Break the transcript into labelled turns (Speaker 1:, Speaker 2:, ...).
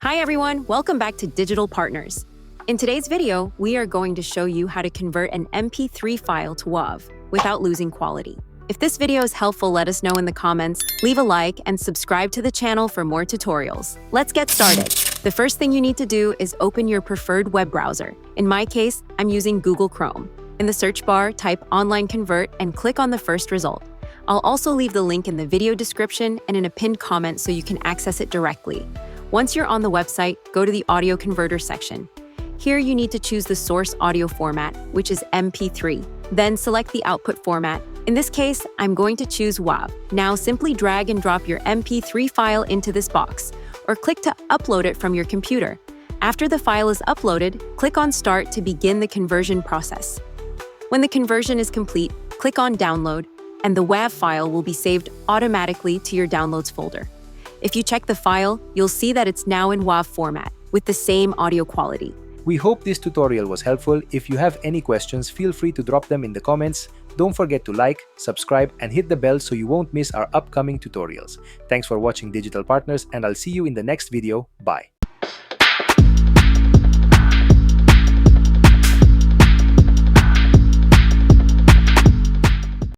Speaker 1: Hi everyone, welcome back to Digital Partners. In today's video, we are going to show you how to convert an MP3 file to WAV without losing quality. If this video is helpful, let us know in the comments, leave a like, and subscribe to the channel for more tutorials. Let's get started. The first thing you need to do is open your preferred web browser. In my case, I'm using Google Chrome. In the search bar, type Online Convert and click on the first result. I'll also leave the link in the video description and in a pinned comment so you can access it directly. Once you're on the website, go to the Audio Converter section. Here you need to choose the source audio format, which is MP3. Then select the output format. In this case, I'm going to choose WAV. Now simply drag and drop your MP3 file into this box, or click to upload it from your computer. After the file is uploaded, click on Start to begin the conversion process. When the conversion is complete, click on Download, and the WAV file will be saved automatically to your Downloads folder. If you check the file, you'll see that it's now in WAV format, with the same audio quality.
Speaker 2: We hope this tutorial was helpful. If you have any questions, feel free to drop them in the comments. Don't forget to like, subscribe, and hit the bell so you won't miss our upcoming tutorials. Thanks for watching Digital Partners, and I'll see you in the next video. Bye.